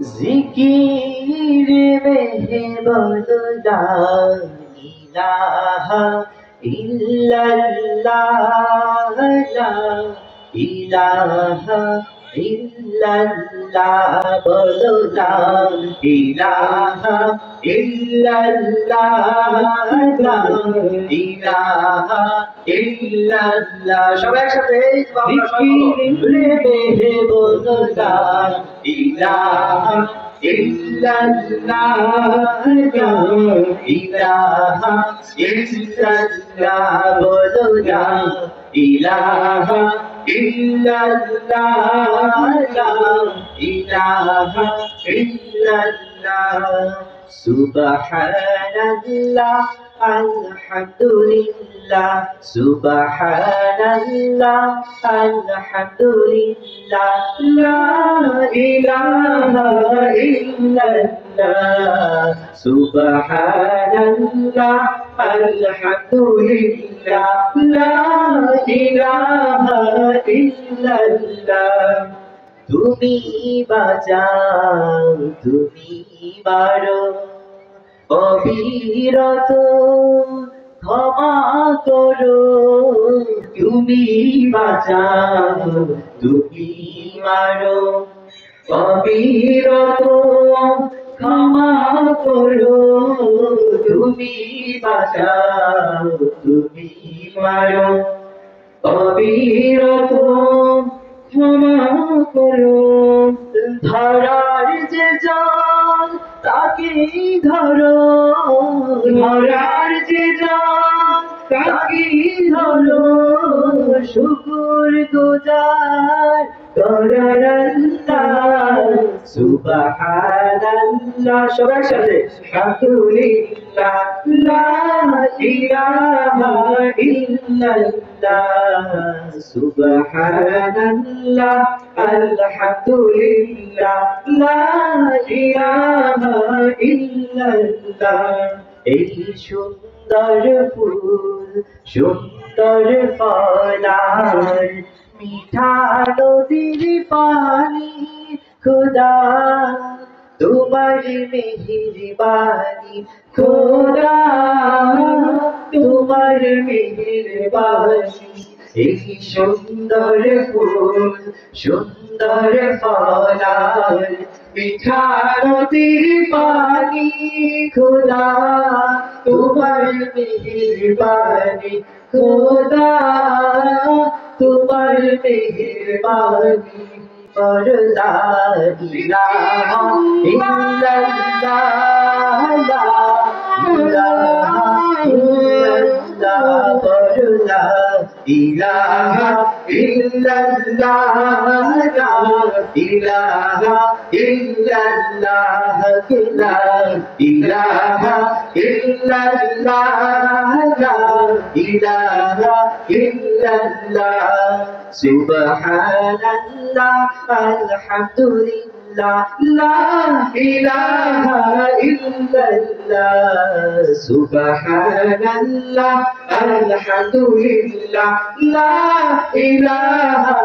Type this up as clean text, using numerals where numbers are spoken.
জিকির में बोलो ला इलाहा इल्लल्लाह ला इलाहा इल्लल्लाह बोलो ला इलाहा इल्लल्लाह ला इलाहा इल्लल्लाह সবাই একসাথে জিকির में बोलो ला इलाहा इल्लल्लाह ला इलाहा इल्लल्लाह बोलो ला इलाहा इल्लल्लाह ला इलाहा इल्लल्लाह सुबहानल्लाह अल्हम्दुलिल्लाह सुबहानल्लाह अल्हम्दुलिल्लाह ला इलाहा इल्लल्लाह सुबहानल्लाह अल्हम्दुलिल्लाह ला इलाहा इल्लल्लाह তুমি বাঁচাও তুমি বারো অবিরত ক্ষমা করো তুমি বাঁচাও তুমি মারো অবিরত ক্ষমা করো তুমি বাঁচাও তুমি মারো অবিরত ক্ষমা করো ধরার যে জল তাকে ধরো ধরার যে জল তাকে ধরো শুকর গুজার করার আল্লাহ সুবহানাল্লাহ সবার সাথে আলহামদুলিল্লাহ লা ইলাহা ইল্লাল্লাহ সুবহানাল্লাহ আলহামদুলিল্লাহ লা ইলাহা ইল্লাল্লাহ এই সুন্দর ফুল সুন্দর ফলার মিঠা নদীর পানি খোদা তোমার মেহেরবানি খোদা তোমার মেহেরবানি এই সুন্দর ফুল সুন্দর ফলার মিঠা নদীর পানি খোদা তোমার মেহেরবানি খোদা তোমার মেহেরবানি पर ला इलाहा इल्लल्लाह ला इलाहा इल्लल्लाह पर ला इलाहा इल्लल्लाह ला इलाहा इल्लल्लाह ला इलाहा इल्लल्लाह ला इलाहा इल्लल्लाह सुबहानल्लाह अल्हम्दुलिल्लाह ला इलाहा इल्लल्लाह सुबहानल्लाह अल्हम्दुलिल्लाह ला इलाहा